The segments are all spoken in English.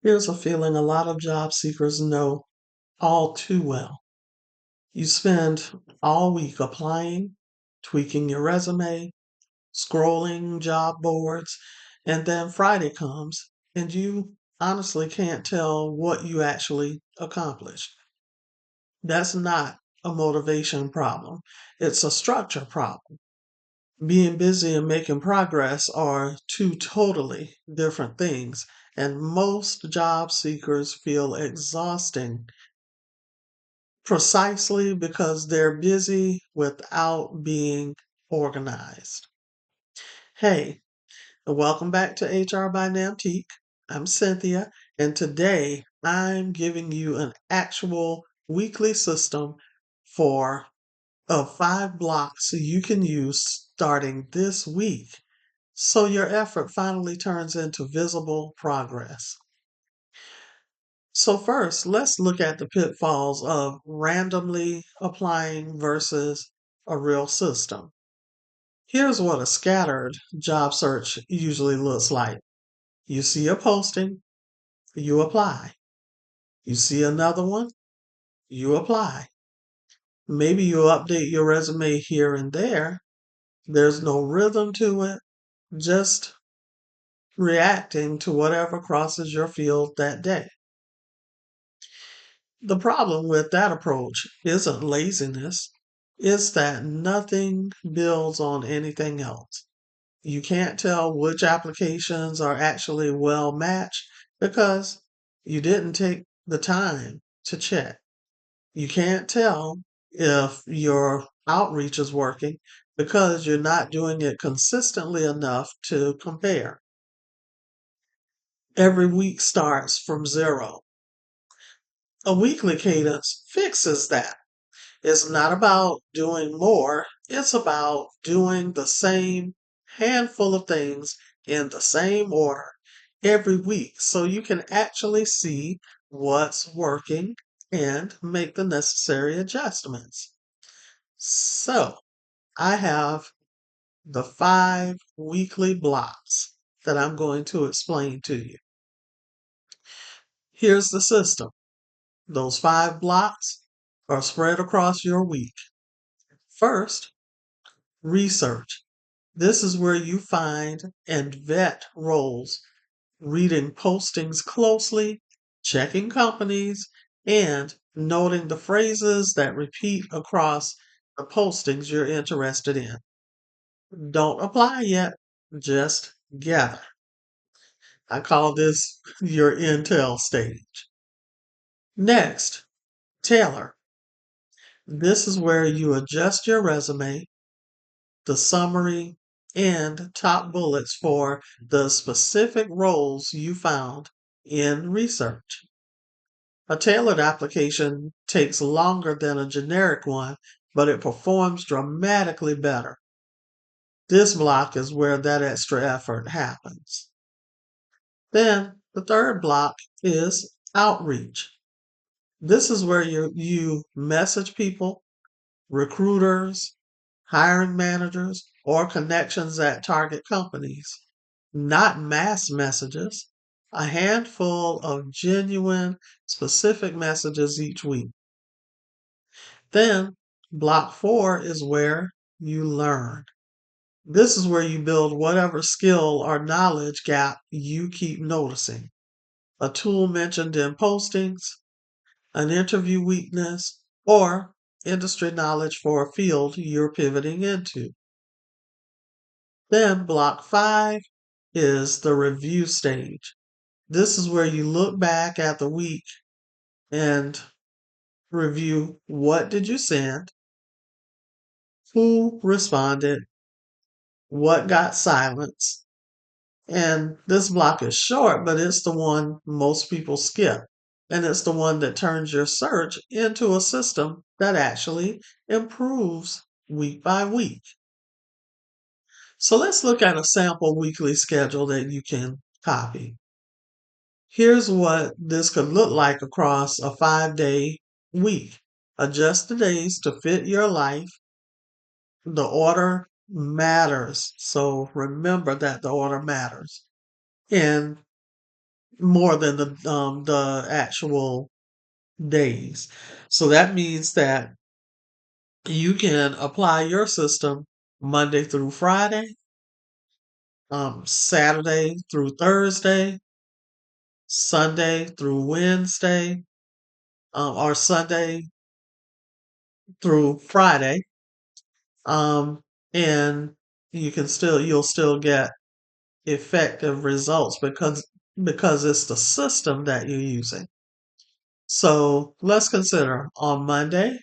Here's a feeling a lot of job seekers know all too well. You spend all week applying, tweaking your resume, scrolling job boards, and then Friday comes and you honestly can't tell what you actually accomplished. That's not a motivation problem, it's a structure problem. Being busy and making progress are two totally different things, and most job seekers feel exhausting precisely because they're busy without being organized. Hey, welcome back to HR by Nnamtique. I'm Cynthia, and today I'm giving you an actual weekly system for of 5 blocks you can use starting this week so your effort finally turns into visible progress. So, first, let's look at the pitfalls of randomly applying versus a real system. Here's what a scattered job search usually looks like. You see a posting, you apply. You see another one, you apply. Maybe you update your resume here and there. There's no rhythm to it, just reacting to whatever crosses your field that day. The problem with that approach isn't laziness, it's that nothing builds on anything else. You can't tell which applications are actually well matched because you didn't take the time to check. You can't tell if your outreach is working because you're not doing it consistently enough to compare. Every week starts from zero. A weekly cadence fixes that. It's not about doing more, it's about doing the same handful of things in the same order every week so you can actually see what's working and make the necessary adjustments. So, I have the 5 weekly blocks that I'm going to explain to you. Here's the system. Those 5 blocks are spread across your week. First, research. This is where you find and vet roles, reading postings closely, checking companies, and noting the phrases that repeat across the postings you're interested in. Don't apply yet, just gather. I call this your intel stage. Next, Tailor. This is where you adjust your resume, the summary, and top bullets for the specific roles you found in research. A tailored application takes longer than a generic one, but it performs dramatically better. This block is where that extra effort happens. Then the third block is outreach. This is where you message people, recruiters, hiring managers, or connections at target companies. Not mass messages, a handful of genuine, specific messages each week. Then, block 4 is where you learn. This is where you build whatever skill or knowledge gap you keep noticing. A tool mentioned in postings, an interview weakness, or industry knowledge for a field you're pivoting into. Then block 5 is the review stage. This is where you look back at the week and review what did you send, who responded, what got silenced. And this block is short, but it's the one most people skip. And it's the one that turns your search into a system that actually improves week by week. So let's look at a sample weekly schedule that you can copy. Here's what this could look like across a 5-day week. Adjust the days to fit your life. The order matters. So remember that the order matters. And more than the actual days. So that means that you can apply your system Monday through Friday, Saturday through Thursday, Sunday through Wednesday, or Sunday through Friday, um, and you'll still get effective results because it's the system that you're using. So let's consider on Monday,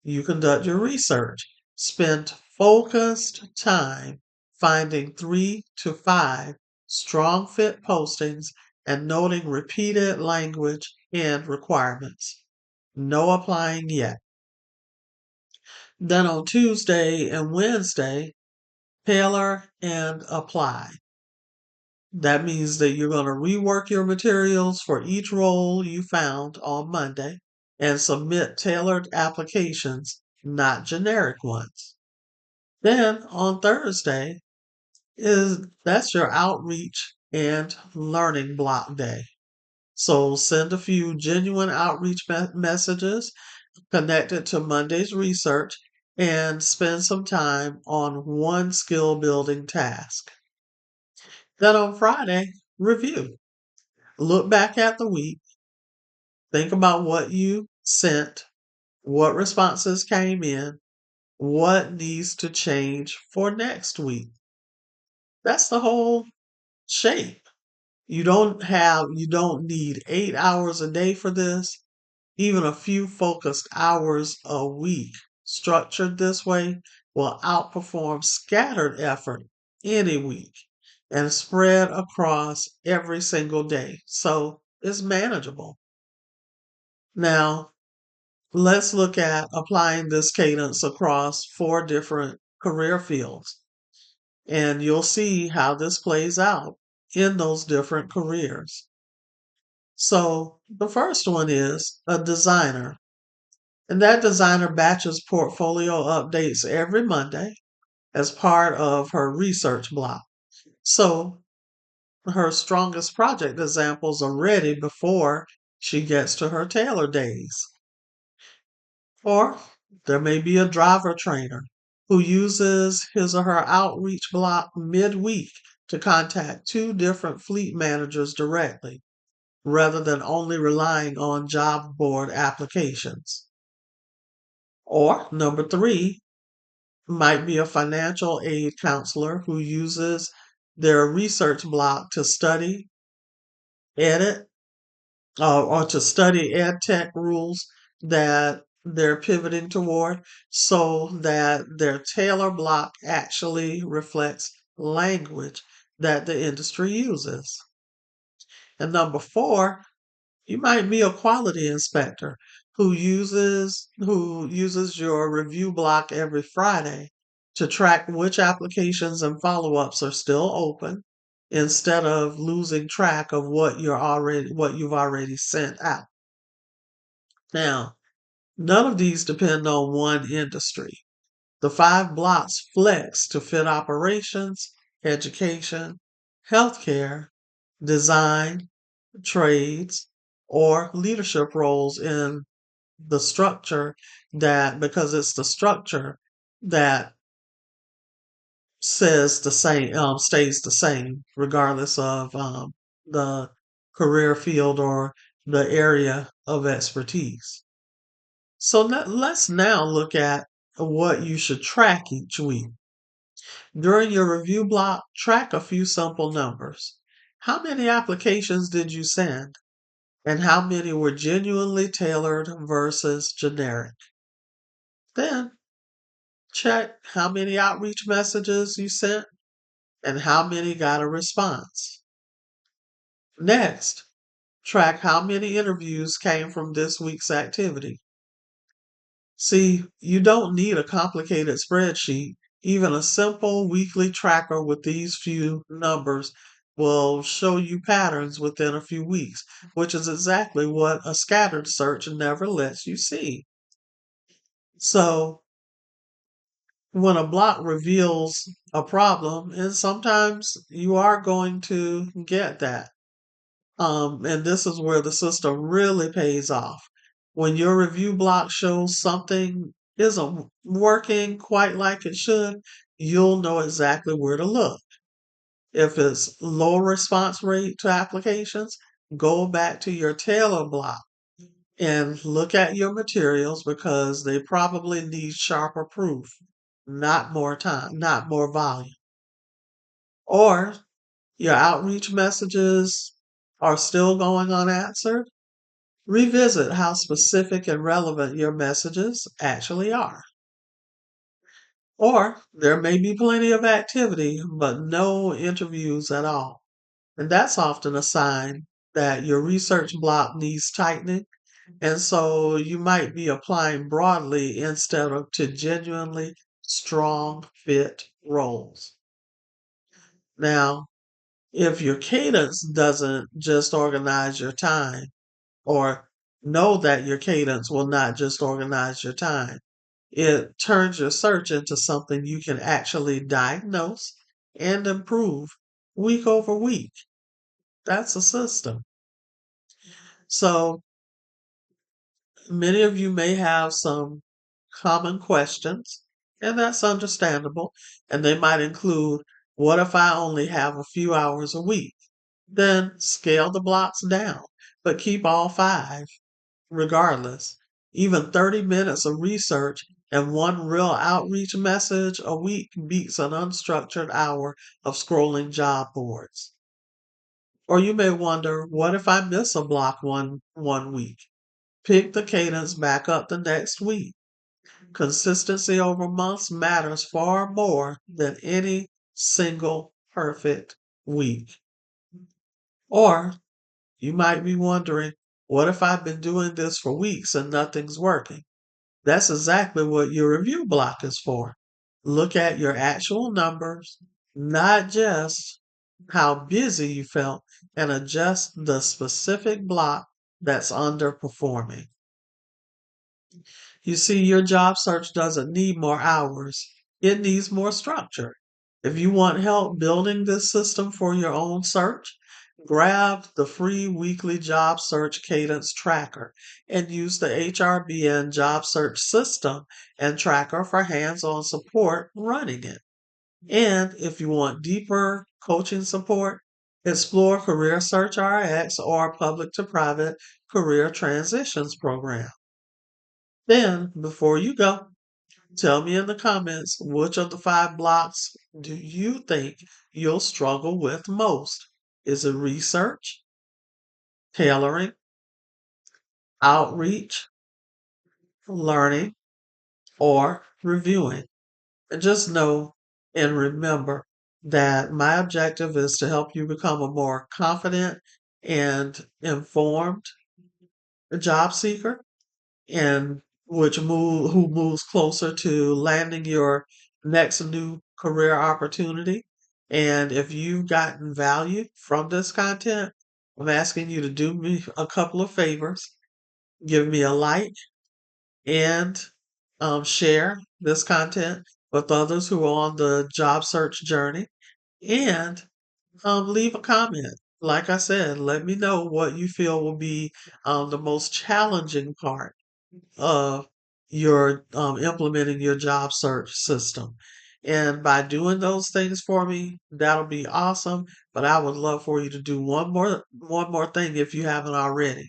you conduct your research. Spend focused time finding 3 to 5 strong fit postings and noting repeated language and requirements. No applying yet. Then on Tuesday and Wednesday, tailor and apply. That means that you're going to rework your materials for each role you found on Monday and submit tailored applications, not generic ones. Then on Thursday is that's your outreach and learning block day. So send a few genuine outreach messages connected to Monday's research and spend some time on one skill building task. Then on Friday, review. Look back at the week, think about what you sent, what responses came in, what needs to change for next week. That's the whole shape. You don't need 8 hours a day for this. Even a few focused hours a week structured this way will outperform scattered effort any week and spread across every single day. So it's manageable. Now, let's look at applying this cadence across 4 different career fields, and you'll see how this plays out in those different careers. So, the first one is a designer, and that designer batches portfolio updates every Monday as part of her research block. So, her strongest project examples are ready before she gets to her Tailor days. Or there may be a driver trainer who uses his or her outreach block midweek to contact 2 different fleet managers directly rather than only relying on job board applications. Or number 3 might be a financial aid counselor who uses their research block to study, edit, or to study ed tech rules that they're pivoting toward so that their Tailor block actually reflects language that the industry uses. And number 4, you might be a quality inspector who uses your review block every Friday to track which applications and follow-ups are still open instead of losing track of what you've already sent out. Now, none of these depend on one industry. The 5 blocks flex to fit operations, education, healthcare, design, trades, or leadership roles in the structure that because it's the structure that says the same stays the same regardless of the career field or the area of expertise. So let's now look at what you should track each week. During your review block, track a few simple numbers. How many applications did you send? And how many were genuinely tailored versus generic? Then check how many outreach messages you sent and how many got a response. Next, track how many interviews came from this week's activity. See, you don't need a complicated spreadsheet. Even a simple weekly tracker with these few numbers will show you patterns within a few weeks, which is exactly what a scattered search never lets you see. So, when a block reveals a problem, and sometimes you are going to get that. And this is where the system really pays off. When your review block shows something isn't working quite like it should, you'll know exactly where to look. If it's low response rate to applications, go back to your Tailor block and look at your materials because they probably need sharper proof, not more time, not more volume. Or your outreach messages are still going unanswered. Revisit how specific and relevant your messages actually are. Or there may be plenty of activity, but no interviews at all. And that's often a sign that your research block needs tightening. And so you might be applying broadly instead of to genuinely strong fit roles. Now, if your cadence doesn't just organize your time, or know that your cadence will not just organize your time, it turns your search into something you can actually diagnose and improve week over week. That's a system. So many of you may have some common questions, and that's understandable. And they might include, what if I only have a few hours a week? Then scale the blocks down, but keep all five regardless. Even 30 minutes of research and one real outreach message a week beats an unstructured hour of scrolling job boards. Or you may wonder, what if I miss a block one week? Pick the cadence back up the next week. Consistency over months matters far more than any single perfect week. Or you might be wondering, what if I've been doing this for weeks and nothing's working? That's exactly what your review block is for. Look at your actual numbers, not just how busy you felt, and adjust the specific block that's underperforming. You see, your job search doesn't need more hours, it needs more structure. If you want help building this system for your own search, grab the free weekly job search cadence tracker and use the HRBN job search system and tracker for hands on support running it. And if you want deeper coaching support, explore Career Search RX or Public to Private Career Transitions Program. Then, before you go, tell me in the comments which of the five blocks do you think you'll struggle with most? Is it research, tailoring, outreach, learning, or reviewing? And just know and remember that my objective is to help you become a more confident and informed job seeker and who moves closer to landing your next new career opportunity. And if you've gotten value from this content, I'm asking you to do me a couple of favors. Give me a like and share this content with others who are on the job search journey. And leave a comment. Like I said, let me know what you feel will be the most challenging part of your implementing your job search system. And by doing those things for me, that'll be awesome. But I would love for you to do one more thing if you haven't already.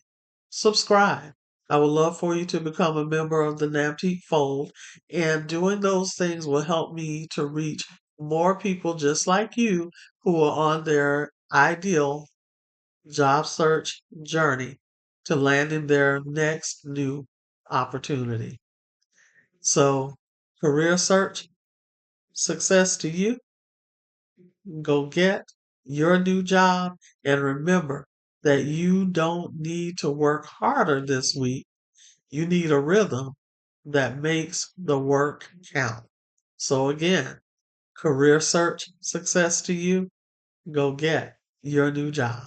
Subscribe. I would love for you to become a member of the Nnamtique fold, and doing those things will help me to reach more people just like you who are on their ideal job search journey to landing their next new opportunity. So, career search, success to you. Go get your new job. And remember that you don't need to work harder this week. You need a rhythm that makes the work count. So, again, career search, success to you. Go get your new job.